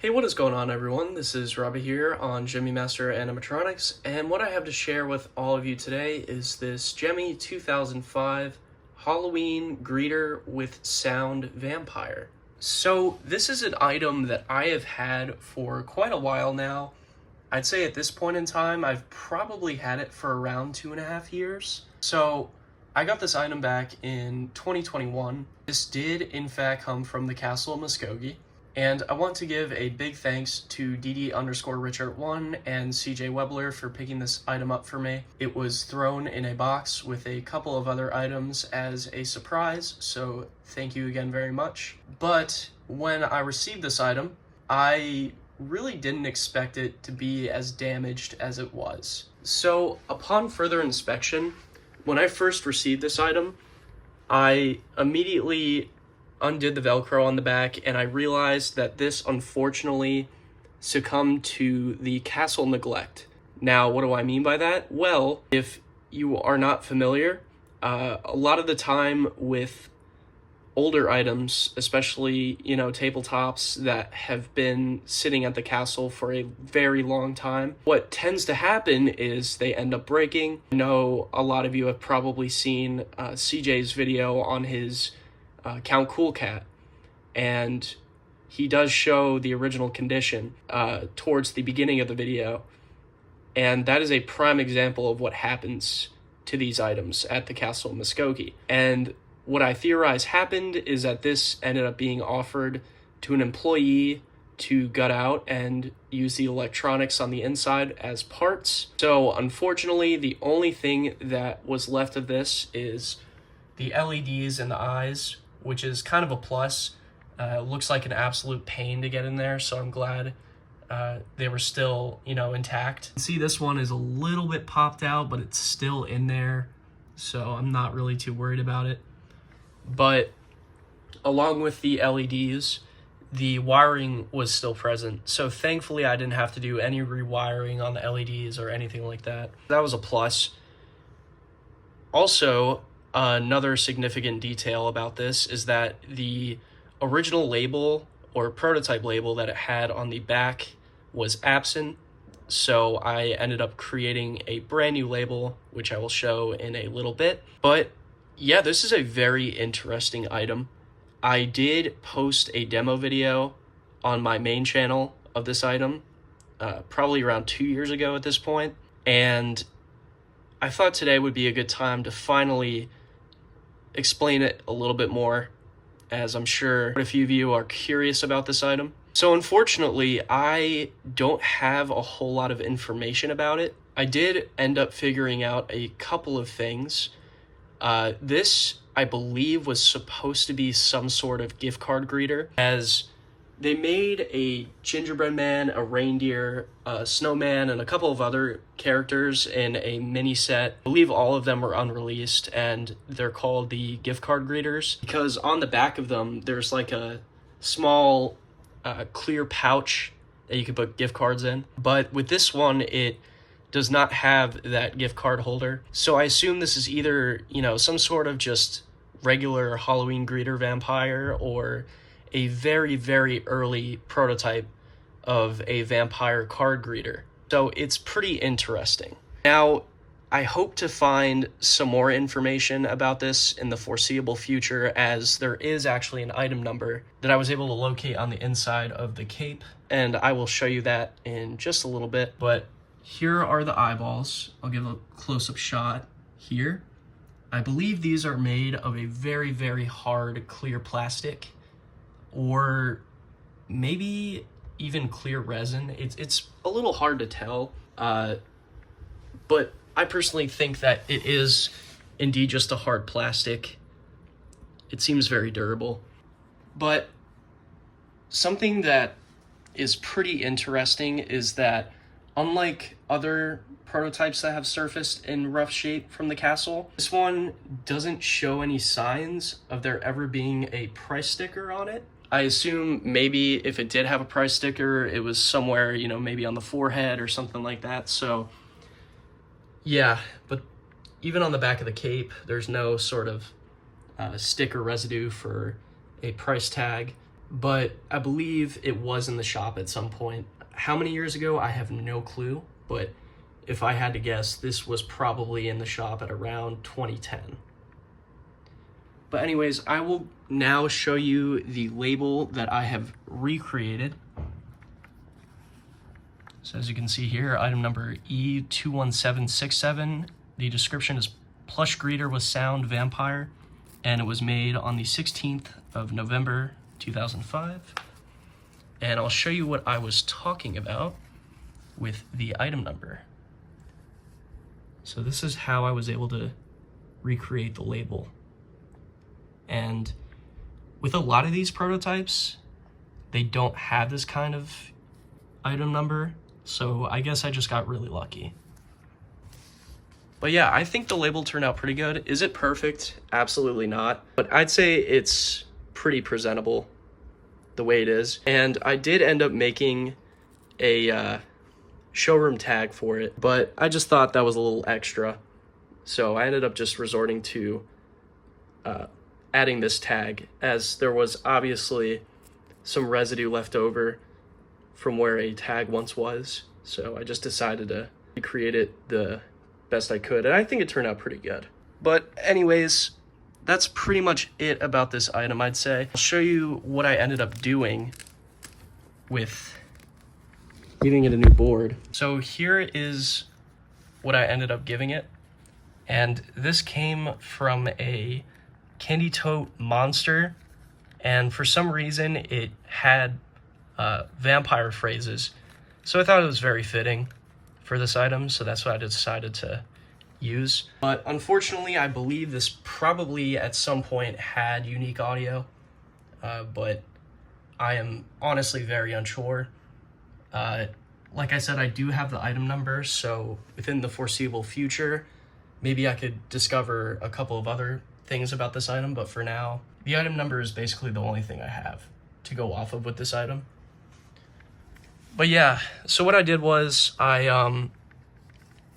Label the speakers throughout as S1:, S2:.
S1: Hey, what is going on, everyone? This is Robbie here on Gemmy Master Animatronics, and what I have to share with all of you today is this Gemmy 2005 Halloween Greeter with Sound Vampire. So this is an item that I have had for quite a while now. I'd say at this point in time, I've probably had it for around 2.5 years. So I got this item back in 2021. This did, in fact, come from the Castle of Muskogee. And I want to give a big thanks to DD_Richard1 and CJ Webler for picking this item up for me. It was thrown in a box with a couple of other items as a surprise, so thank you again very much. But when I received this item, I really didn't expect it to be as damaged as it was. So upon further inspection, when I first received this item, I immediately undid the Velcro on the back, and I realized that this unfortunately succumbed to the castle neglect. Now, what do I mean by that? Well, if you are not familiar, a lot of the time with older items, especially, tabletops that have been sitting at the castle for a very long time, what tends to happen is they end up breaking. I know a lot of you have probably seen CJ's video on his Count Cool Cat, and he does show the original condition towards the beginning of the video, and that is a prime example of what happens to these items at the Castle of Muskogee. And what I theorize happened is that this ended up being offered to an employee to gut out and use the electronics on the inside as parts. So unfortunately, the only thing that was left of this is the LEDs in the eyes, which is kind of a plus. Looks like an absolute pain to get in there, so I'm glad they were still, intact. See, this one is a little bit popped out, but it's still in there, so I'm not really too worried about it. But along with the LEDs, the wiring was still present, so thankfully I didn't have to do any rewiring on the LEDs or anything like that. That was a plus. Also, another significant detail about this is that the original label or prototype label that it had on the back was absent, so I ended up creating a brand new label, which I will show in a little bit. But yeah, this is a very interesting item. I did post a demo video on my main channel of this item, probably around 2 years ago at this point, and I thought today would be a good time to finally explain it a little bit more, as I'm sure a few of you are curious about this item. So unfortunately, I don't have a whole lot of information about it. I did end up figuring out a couple of things. This, I believe, was supposed to be some sort of gift card greeter, as they made a gingerbread man, a reindeer, a snowman, and a couple of other characters in a mini set. I believe all of them were unreleased, and they're called the gift card greeters because on the back of them, there's like a small clear pouch that you could put gift cards in. But with this one, it does not have that gift card holder. So I assume this is either, some sort of just regular Halloween greeter vampire or a very, very early prototype of a vampire card greeter. So it's pretty interesting. Now, I hope to find some more information about this in the foreseeable future, as there is actually an item number that I was able to locate on the inside of the cape, and I will show you that in just a little bit. But here are the eyeballs. I'll give a close-up shot here. I believe these are made of a very, very hard clear plastic, or maybe even clear resin. It's a little hard to tell, but I personally think that it is indeed just a hard plastic. It seems very durable. But something that is pretty interesting is that unlike other prototypes that have surfaced in rough shape from the castle, this one doesn't show any signs of there ever being a price sticker on it. I assume maybe if it did have a price sticker, it was somewhere, maybe on the forehead or something like that. So yeah, but even on the back of the cape, there's no sort of sticker residue for a price tag. but I believe it was in the shop at some point. How many years ago, I have no clue, but if I had to guess, this was probably in the shop at around 2010. But anyways, I will now show you the label that I have recreated. So as you can see here, item number E21767. The description is plush greeter with sound vampire, and it was made on the 16th of November 2005. And I'll show you what I was talking about with the item number. So this is how I was able to recreate the label. And with a lot of these prototypes, they don't have this kind of item number, so I guess I just got really lucky. But yeah, I think the label turned out pretty good. Is it perfect? Absolutely not. But I'd say it's pretty presentable the way it is. And I did end up making a showroom tag for it, but I just thought that was a little extra. So I ended up just resorting to adding this tag, as there was obviously some residue left over from where a tag once was. So I just decided to recreate it the best I could, and I think it turned out pretty good. But anyways, that's pretty much it about this item, I'd say. I'll show you what I ended up doing with giving it a new board. So here is what I ended up giving it, and this came from a Candy Tote Monster, and for some reason it had vampire phrases, so I thought it was very fitting for this item, so that's what I decided to use. But unfortunately, I believe this probably at some point had unique audio, but I am honestly very unsure. Like I said, I do have the item number, so within the foreseeable future, maybe I could discover a couple of other things about this item, but for now, the item number is basically the only thing I have to go off of with this item. But yeah, so what I did was I,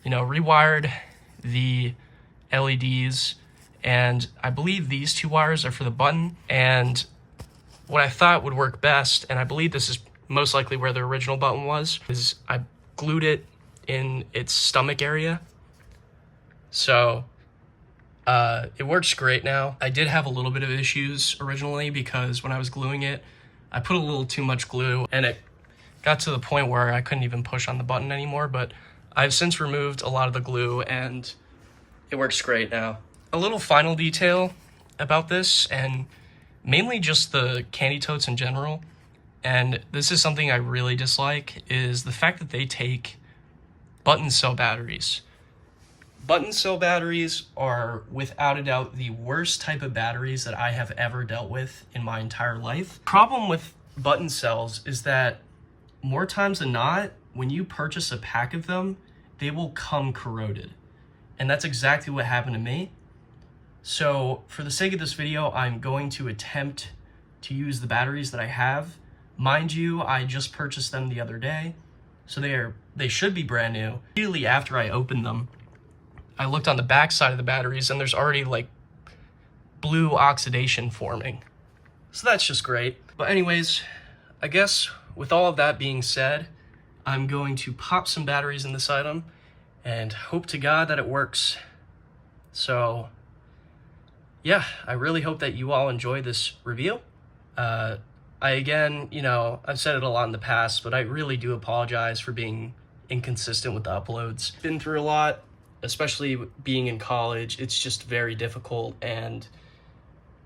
S1: rewired the LEDs, and I believe these two wires are for the button, and what I thought would work best, and I believe this is most likely where the original button was, is I glued it in its stomach area. So it works great now. I did have a little bit of issues originally because when I was gluing it, I put a little too much glue, and it got to the point where I couldn't even push on the button anymore, but I've since removed a lot of the glue and it works great now. A little final detail about this, and mainly just the Candy Totes in general, and this is something I really dislike, is the fact that they take button cell batteries. Button cell batteries are without a doubt the worst type of batteries that I have ever dealt with in my entire life. Problem with button cells is that more times than not, when you purchase a pack of them, they will come corroded. And that's exactly what happened to me. So for the sake of this video, I'm going to attempt to use the batteries that I have. Mind you, I just purchased them the other day, so they should be brand new. Immediately after I opened them, I looked on the back side of the batteries, and there's already like blue oxidation forming. So that's just great. But anyways, I guess with all of that being said, I'm going to pop some batteries in this item and hope to God that it works. So yeah, I really hope that you all enjoy this review. I've said it a lot in the past, but I really do apologize for being inconsistent with the uploads. Been through a lot, especially being in college. It's just very difficult, and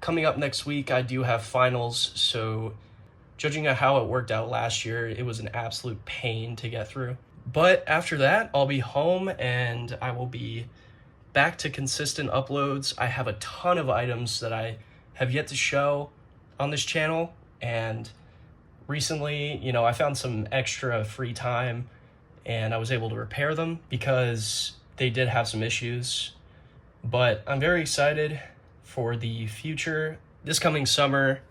S1: coming up next week, I do have finals, so judging on how it worked out last year, it was an absolute pain to get through. But after that, I'll be home and I will be back to consistent uploads. I have a ton of items that I have yet to show on this channel, and recently, I found some extra free time and I was able to repair them because they did have some issues. But I'm very excited for the future. This coming summer,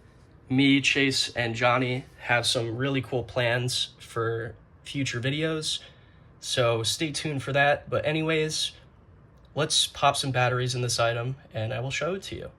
S1: me, Chase, and Johnny have some really cool plans for future videos, so stay tuned for that. But anyways, let's pop some batteries in this item and I will show it to you.